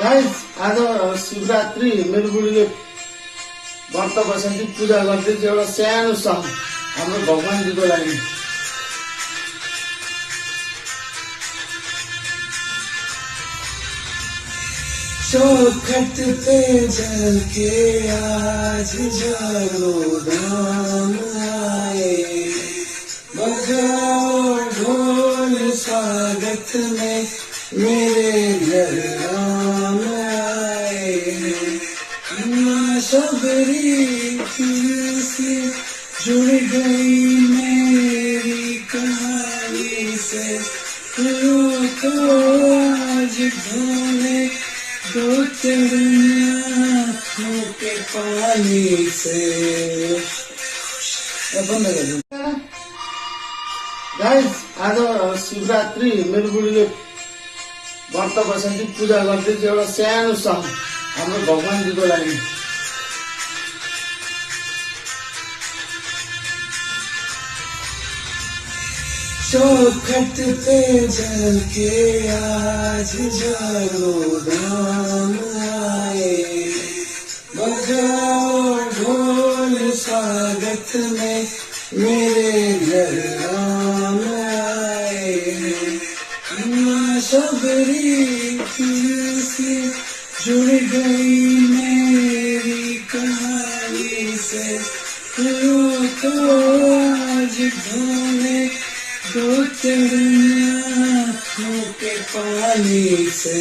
Guys आज शिवरात्रि मेरो बुढीले व्रत बसेपछि पूजा गर्दै थियो एउटा सानो सम हाम्रो भगवानजीको लागि। चौखट पे जल के आज जलो दाम आए, बजाओ ढोल स्वागत में मेरे घर राम आए। माँ शबरी से जुड़ गई मेरी कहानी से, तो आज ढोले दो चढ़िया के पानी से। गाइस आज शिवरात्रि मेरो बुढीले व्रत बसेपछि पूजा गर्दै थियो एउटा सानो सम हाम्रो भगवानजीको लागि। चौखट पे जल के आज जलो दाम आए, बजाओ ढोल स्वागत में मेरे घर राम आए। माँ शबरी से जुड़ गई मेरी कहानी से, तो आज ढोले दो चढ़िया के पानी से।